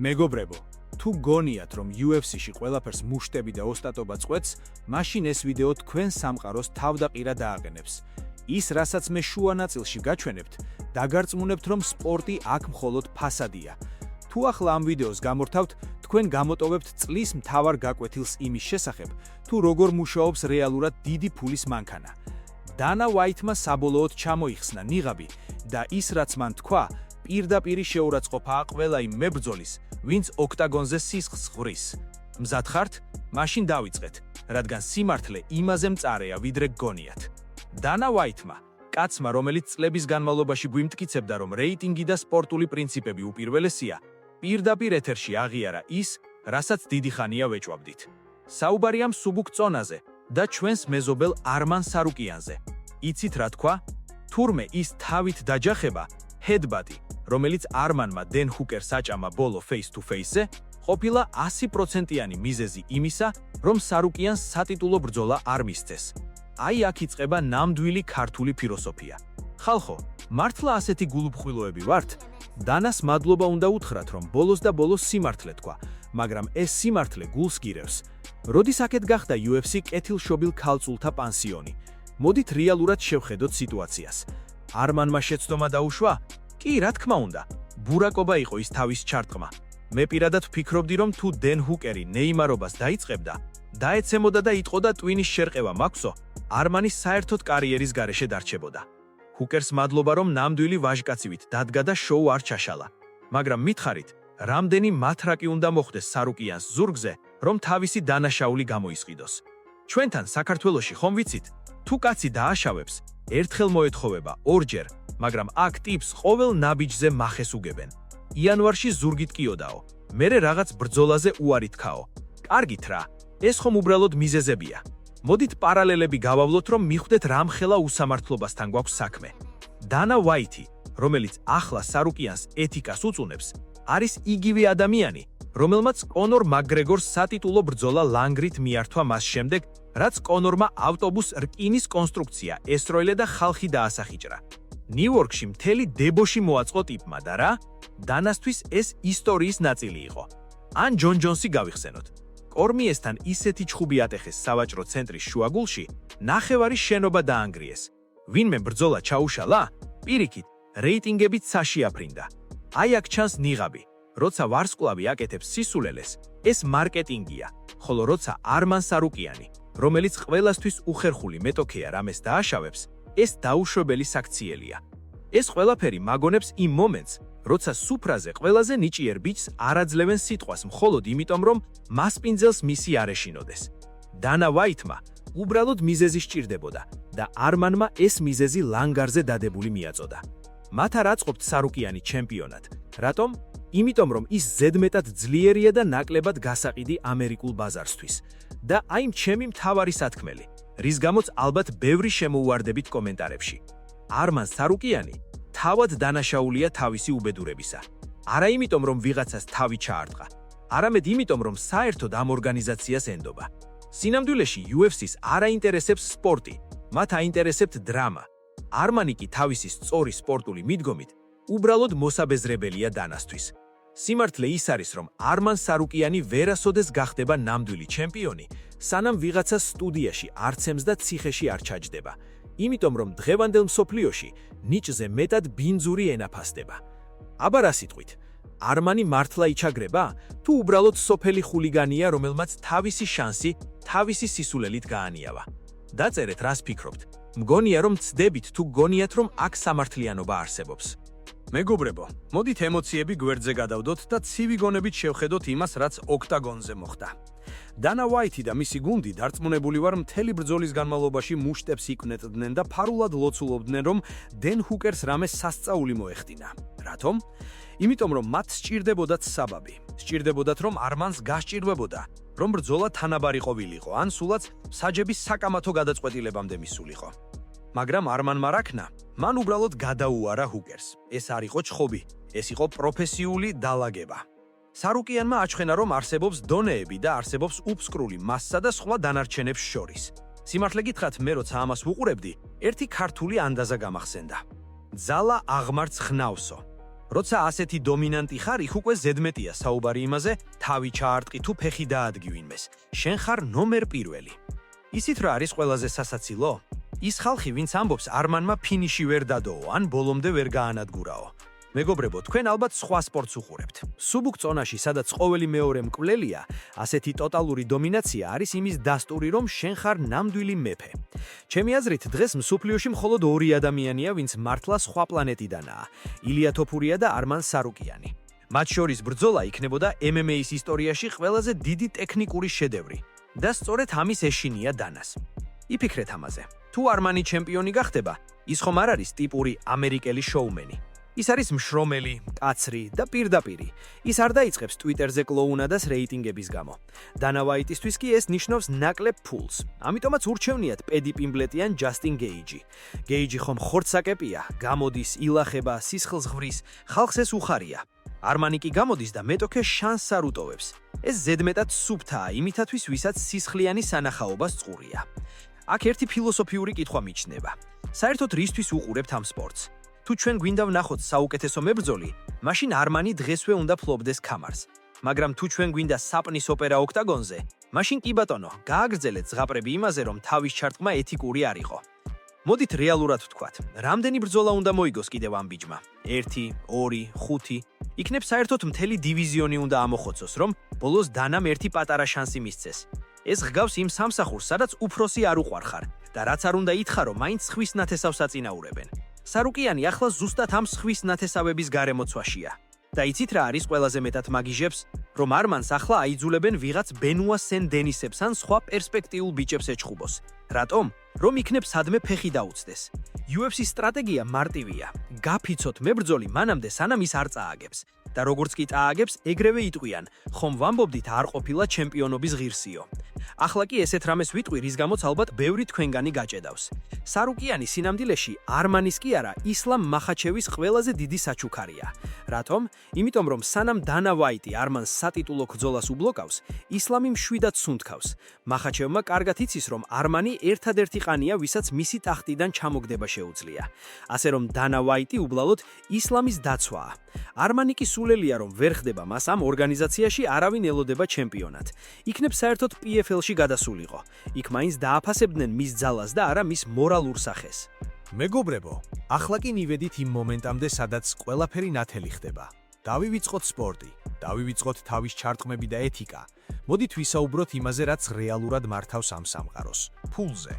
მეგობრებო, თუ გონიათ, რომ UFC-ში ყველაფერს მუშტები და ოსტატობა წყვეტს, მაშინ ეს ვიდეო თქვენ სამყაროს თავდაყირა დააყენებს. ის, რასაც მე შუა ნაწილში გაჩვენებთ, დაგარწმუნებთ, რომ სპორტი აქ მხოლოდ ფასადია. თუ ახლა ამ ვიდეოს გამორთავთ, თქვენ გამოტოვებთ წლის მთავარ გაკვეთილს იმის შესახებ, თუ როგორ მუშაობს რეალურად დიდი ფულის მანქანა. დანა ვაითმა საბოლოოდ ჩამოიხსნა ნიღაბი და ის, რაც მან თქვა, პირდაპირი შეურაცხყოფაა ყველა იმ მებრძოლის, ვინც ოქტაგონზე სისხლს ღვრის. მზად ხართ? მაშინ დავიწყეთ, რადგან სიმართლე იმაზე მწარეა, ვიდრე გგონიათ. დანა ვაითმა, კაცმა, რომელიც წლების განმავლობაში გვიმტკიცებდა, რომ რეიტინგი და სპორტული პრინციპები უპირველესია, პირდაპირ ეთერში აღიარა ის, რასაც დიდი ხანია ვეჭვავდით. საუბარია მსუბუქ წონაზე და ჩვენს მეზობელ არმან სარუკიანზე. იცით რა თქვა? თურმე ის თავით დაჯახება, ჰედბატი, რომელიც არმანმა დენ ჰუკერს აჭამა ბოლო face-to-face-ზე, ყოფილა 100%-იანი მიზეზი იმისა, რომ სარუკიანს სატიტულო ბრძოლა არ მისცეს. აი აქ იწყება ნამდვილი ქართული ფილოსოფია. ხალხო, მართლა ასეთი გულუფხილოები ვართ? დანას მადლობა უნდა უთხრათ, რომ ბოლოს და ბოლოს სიმართლე თქვა, მაგრამ ეს სიმართლე გულს გირევს. როდის აქეთ გახდა UFC კეთილშობილ ქალწულთა პანსიონი? მოდით რეალურად შევხედოთ სიტუაციას. არმანმა შეცდომა დაუშვა? კი, რა თქმა უნდა, ბურაკობა იყო ის თავის ჩარტყმა. მე პირადად ვფიქრობდი, რომ თუ დენ ჰუკერი ნეიმარობას დაიწყებდა, დაეცემოდა და იტყოდა ტვინის შერყევა მაქვსო, არმანი საერთოდ კარიერის გარეშე დარჩებოდა. ჰუკერს მადლობა, რომ ნამდვილი ვაჟკაცივით დადგა და შოუ არ ჩაშალა. მაგრამ მითხარით, რამდენი მათრაკი უნდა მოხდეს სარუკიანს ზურგზე, რომ თავისი დანაშაული გამოისყიდოს. ჩვენთან საქართველოში ხომ ვიცით, თუ კაცი დააშავებს, ერთხელ მოეთხოვება, ორჯერ, მაგრამ აქ ტიპს ყოველ ნაბიჯზე მახეს უგებენ. იანვარში ზურგით კიოდაო, მერე რაღაც ბრძოლაზე უარი თქაო. კარგით რა, ეს ხომ უბრალოდ მიზეზებია. მოდით პარალელები გავავლოთ, რომ მიხვდეთ რამხელა უსამართლობასთან გვაქვს საქმე. დანა ვაითი, რომელიც ახლა სარუკიანს ეთიკას უწუნებს, არის იგივე ადამიანი, რომელმაც კონორ მაკგრეგორს სატიტულო ბრძოლა ლანგრით მიართვა მას შემდეგ, რაც კონორმა ავტობუს რკინის კონსტრუქცია ესროილა და ხალხი დაასახიჭრა. ნიუ-იორკში მთელი დებოში მოაწყო ტიპმა და რა? დანასთვის ეს ისტორიის ნაწილი იყო. ან ჯონ ჯონსი გავიხსენოთ. კორმიესთან ისეთი ჩხუბი ატეხეს სავაჭრო ცენტრის შუაგულში, ნახევარი შენობა დაანგრიეს. ვინმე ბრძოლა ჩაუშალა? პირიქით, რეიტინგებით საშიაფრინდა. აი აქ ჩანს ნიღაბი. როცა ვარსკვლავი აკეთებს სისულელეს, ეს მარკეტინგია, ხოლო როცა არმან სარუკიანი, რომელიც ყველასთვის უხერხული მეტოქეა რამეს დააშავებს, ეს დაუშვებელი საქციელია. ეს ყველაფერი მაგონებს იმ მომენტს, როცა სუფრაზე ყველაზე ნიჭიერ ბიჭს არ აძლევენ სიტყვას მხოლოდ იმიტომ, რომ მასპინძელს მისი არ ეშინოდეს. დანა ვაითმა უბრალოდ მიზეზი სჭირდებოდა და არმანმა ეს მიზეზი ლანგარზე დადებული მიაწოდა. მათ არ აწყობთ სარუკიანი ჩემპიონად. რატომ? იმიტომ, რომ ის ზედმეტად ძლიერია და ნაკლებად გასაყიდი ამერიკულ ბაზარსთვის. და აი ჩემი მთავარი სათქმელი, რის გამოც ალბათ ბევრი შემოუვარდებით კომენტარებში. არმან სარუკიანი თავად დანაშაულია თავისი უბედურებისა. არა იმიტომ, რომ ვიღაცას თავი ჩაარტყა, არამედ იმიტომ, რომ საერთოდ ამ ორგანიზაციას ენდობა. სინამდვილეში UFC-ს არ აინტერესებს სპორტი, მათ აინტერესებთ დრამა. არმანი კი თავისი სწორი სპორტული მიდგომით უბრალოდ მოსაბეზრებელია დანასთვის. სიმართლე ის არის, რომ არმან სარუკიანი ვერასოდეს გახდება ნამდვილი ჩემპიონი, სანამ ვიღაცა სტუდიაში არცემს და ციხეში არ ჩაჯდება. იმიტომ, რომ დღევანდელ მსოფლიოში ნიჭზე მეტად ბინძური ენა ფასდება. აბა რა სიტყვით, არმანი მართლა იჩაგრება, თუ უბრალოდ სოფელი ხულიგანია, რომელმაც თავისი შანსი, თავისი სისულელით გაანიავა. დაწერეთ, რას ფიქრობთ. მგონია, რომ ცდებით თუ გგონიათ, რომ აქ სამართლიანობა არსებობს. მეგობრებო, მოდით ემოციები გვერდზე გადავდოთ და ცივი გონებით შევხედოთ იმას, რაც ოქტაგონზე მოხდა. დანა ვაითი და მისი გუნდი დარწმუნებული ვარ მთელი ბრძოლის განმავლობაში მუშტებს იკვნეთდნენ და ფარულად ლოცულობდნენ, რომ დენ ჰუკერს რამე სასწაული მოეხდინა. რატომ? იმიტომ, რომ მათ სჭირდებოდათ საბაბი. სჭირდებოდათ, რომ არმანს გასჭირვებოდა, რომ ბრძოლა თანაბარი ყოფილიყო, ან სულაც საჯების საკამათო გადაწყვეტილებამდე მისულიყო. მაგრამ არმანმა რა ქნა? მან უბრალოდ გადაუარა ჰუკერს. ეს არ იყო ჩხობი, ეს იყო პროფესიული დალაგება. სარუკიანმა აჩვენა, რომ არსებობს დონეები და არსებობს უფსკრული მასსა და სხვა დანარჩენებს შორის. სიმართლე გითხრათ, მე როცა ამას ვუყურებდი, ერთი ქართული ანდაზა გამახსენდა. ძალა აღმარც ხნავსო. როცა ასეთი დომინანტი ხარ, იქ უკვე ზედმეტია საუბარი იმაზე, თავი ჩაარტყი თუ ფეხი დაადგი ვინმეს. შენ ხარ ნომერ პირველი. ისიც რა არის ყველაზე სასაცილო? ის ხალხი, ვინც ამბობს, არმანმა ფინიში ვერ დადოო, ან ბოლომდე ვერ გაანადგურაო. მეგობრებო, თქვენ ალბათ სხვა სპორტს უყურებთ. სუბუქ წონაში, სადაც ყოველი მეორე მკვლელია, ასეთი ტოტალური დომინაცია არის იმის დასტური, რომ შენ ხარ ნამდვილი მეფე. ჩემი აზრით, დღეს მსოფლიოში მხოლოდ ორი ადამიანია, ვინც მართლა სხვა პლანეტიდანაა: ილია თოფურია და არმან სარუკიანი. მათ შორის ბრძოლა იქნებოდა MMA-ის ისტორიაში ყველაზე დიდი ტექნიკური შედევრი და სწორედ ამის ეშინია დანას. იფიქრეთ ამაზე. თუ არმანი ჩემპიონი გახდება, ის ხომ არ არის ტიპური ამერიკელი შოუმენი. ის არის მშრომელი, კაცრი და პირდაპირი. ის არ დაიწყებს ტვიტერზე კლოუნადას რეიტინგების გამო. დანა ვაიტისთვის კი ეს ნიშნავს ნაკლებ ფულს. ამიტომაც ურჩევნიათ პედი პიმბლეტი ან ჯასტინ გეიჯი. გეიჯი ხომ ხორცსაკეპია, გამოდის, ილახება, სისხლს ღვრის, ხალხს ეს უხარია. არმანი კი გამოდის და მეტოქე შანსს არ უტოვებს. ეს ზედმეტად სუფთაა იმითათვის, ვისაც სისხლიანი სანახაობა სწურია. აქ ერთი ფილოსოფიური კითხვა მიჩნდება. საერთოდ რისთვის უყურებთ ამ სპორტს? თუ ჩვენ გვინდა ვნახოთ საუკეთესო მებრძოლი, მაშინ არმანი დღესვე უნდა ფლობდეს ქამარს. მაგრამ თუ ჩვენ გვინდა საპნის ოპერა ოქტაგონზე, მაშინ კი ბატონო, გააგრძელეთ ზღაპრები იმაზე, რომ თავის ჩარტყმა ეთიკური არ იყო. მოდით რეალურად ვთქვათ, რამდენი ბრძოლა უნდა მოიგოს კიდევ ამ ბიჭმა? 1, 2, 5. იქნებ საერთოდ მთელი დივიზიონი უნდა ამოხოცოს, რომ ბოლოს დანამ ერთი პატარა შანსი მისცეს. ეს ღგავს იმ სამსახურს, სადაც უფროსი არ უყვარხარ და რაც არ უნდა ითხრა, მაინც ხვის ნათესავს აწინაურებენ. სარუკიანი ახლა ზუსტად ამ ხვის ნათესავების გარემოცვაშია. და იცით რა არის ყველაზე მეტად მაგიჟებს? რომ არმანს ახლა აიძულებენ ვიღაც ბენუა სენ დენისებს ან სხვა პერსპექტიულ ბიჭებს ეჩხუბოს. რატომ? რომ იქნებ სადმე ფეხი დაუწდეს. UFC-ის სტრატეგია მარტივია. გაფიცოთ მებრძოლი მანამდე, სანამ ის არ წააგებს. და როგორც კი წააგებს, ეგრევე იტყვიან, ხომ ვამბობდით არ ყოფილა ჩემპიონობის ღირსიო. ახლა კი ესეთ რამეს ვიტყვი, რის გამოც ალბათ ბევრი თქვენგანი გაჭედავს. სარუკიანი სინამდვილეში არმანის კი არა, ისლამ მახაჩევის ყველაზე დიდი საჩუქარია. რატომ? იმიტომ რომ სანამ დანა ვაიტი არმანს სატიტულო ბრძოლას უბლოკავს, ისლამი მშვიდად სუნთქავს. მახაჩევმა კარგად იცის, რომ არმანი ერთადერთი ყანია, ვისაც მისი ტახტიდან ჩამოგდება შეუძლია. ასე რომ დანა ვაიტი უბლალოდ ისლამის დაცვაა. არმანი კი სულელია, რომ ვერ ხდება მას ამ ორგანიზაციაში არავინ ელოდება ჩემპიონად. იქნებ საერთოდ PFL-ში გადასულიყო. იქ მაინც დააფასებდნენ მის ძალას და არა მის მორალურ სახეს. მეგობრებო, ახლა კი მივედით იმ მომენტამდე, სადაც ყველაფერი ნათელი ხდება. დავივიწყოთ სპორტი, დავივიწყოთ თავის ჩარტყმები და ეთიკა. მოდით ვისაუბროთ იმაზე, რაც რეალურად მართავს ამ სამყაროს. ფულზე.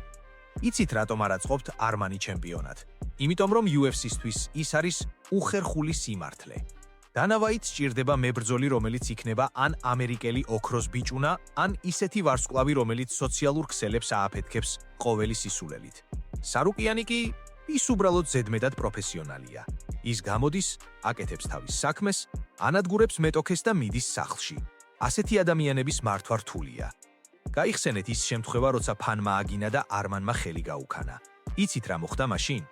იცით რატომ არ აწყობთ არმანი ჩემპიონად? იმიტომ რომ UFC-სთვის ის არის უხერხული სიმართლე. დანა ვაიტს სჭირდება მებრძოლი, რომელიც იქნება ან ამერიკელი ოქროს ბიჭუნა, ან ისეთი ვარსკვლავი, რომელიც სოციალურ ქსელებს ააფეთქებს ყოველი სისულელით. სარუკიანი კი ის უბრალოდ ზედმეტად პროფესიონალია. ის გამოდის, აკეთებს თავის საქმეს, ანადგურებს მეტოქეს და მიდის სახლში. ასეთი ადამიანების მართვა რთულია. გაიხსენეთ ის შემთხვევა, როცა ფანმა აგინა და არმანმა ხელი გაუქანა. იცით რა მოხდა მაშინ?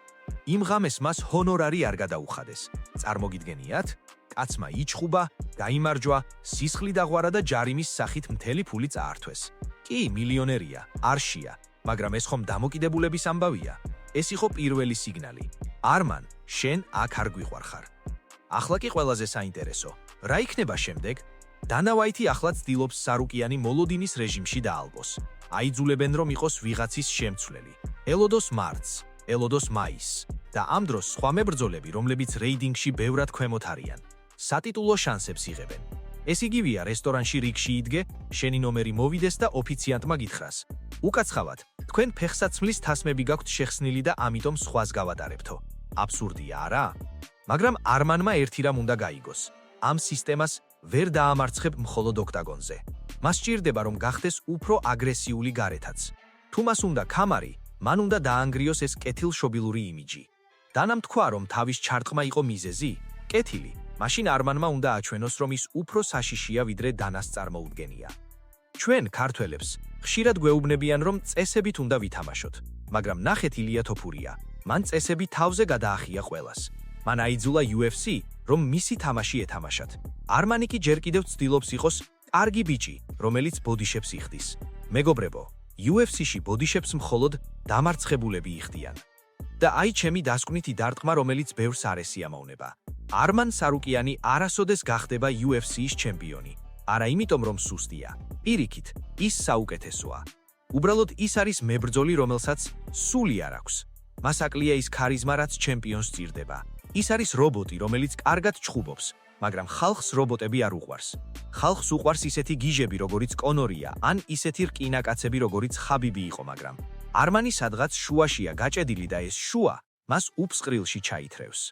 იმ ღამეს მას ჰონორარი არ გადაუხადეს. წარმოგიდგენიათ? კაცმა იჩხუბა, გაიმარჯვა, სისხლი დაღვარა და ჯარიმის სახით მთელი ფული წაართვეს. კი, მილიონერია, არშია, მაგრამ ეს ხომ დამოკიდებულების ამბავია. ეს იყო პირველი სიგნალი. არმან, შენ აქ არ გვიყვარხარ. ახლა კი ყველაზე საინტერესო. რა იქნება შემდეგ? დანა ვაიტი ახლა ცდილობს სარუკიანი მოლოდინის რეჟიმში დაალბოს. აიძულებენ რომ იყოს ვიღაცის შემცვლელი. ელოდოს მარტს, ელოდოს მაისს და ამ დროს სხვა მებრძოლები, რომლებიც რეიტინგში ბევრად ქვემოთ არიან, სატიტულო შანსებს იღებენ. ეს იგივეა რესტორანში რიგში იდგე, შენი ნომერი მოვიდეს და ოფიციანტმა გითხრას: უკაცრავად, თქვენ ფეხსაცმლის თასმები გაქვთ შეხსნილი და ამიტომ სხვას გავატარებთო. აბსურდია, არა? მაგრამ არმანმა ერთი რამ უნდა გაიგოს. ამ სისტემას ვერ დაამარცხებ მხოლოდ ოქტაგონზე. მას სჭირდება რომ გახდეს უფრო აგრესიული გარეთაც. თუ მას უნდა ქამარი, მან უნდა დაანგრიოს ეს კეთილშობილური იმიჯი. დანამ თქვა რომ თავის ჩარტყმა იყო მიზეზი, კეთილი. მაშინ არმანმა უნდა აჩვენოს რომ ის უფრო საშიშია ვიდრე დანას წარმოუდგენია. ჩვენ ქართველებს ხშირად გვეუბნებიან რომ წესებით უნდა ვითამაშოთ, მაგრამ ნახეთ ილია თოფურია, მან წესები თავზე გადაახია ყველას. მან აიძულა UFC რომ მისი თამაში ეთამაშათ. არმანი კი ჯერ კიდევ ცდილობს იყოს კარგი ბიჭი, რომელიც ბოდიშებს იხდის. მეგობრებო, UFC-ში ბოდიშებს მხოლოდ დამარცხებულები იხდიან. და აი ჩემი დასკვნითი დარტყმა, რომელიც ბევრს არ ესიამოვნება. არმან სარუკიანი არასოდეს გახდება UFC-ის ჩემპიონი. არა იმიტომ, რომ სუსტია. პირიქით, ის საუკეთესოა. უბრალოდ ის არის მებრძოლი, რომელსაც სული არ აქვს. მას აკლია ის ქარიზმა, რაც ჩემპიონს სჭირდება. ის არის რობოტი, რომელიც კარგად ჩხუბობს, მაგრამ ხალხს რობოტები არ უყვარს. ხალხს უყვარს ისეთი გიჟები, როგორიც კონორია, ან ისეთი რკინაკაცები, როგორიც ხაბიბი იყო, მაგრამ არმანი სადღაც შუაშია გაჭედილი და ეს შუა მას უფსყრილში ჩაითრევს.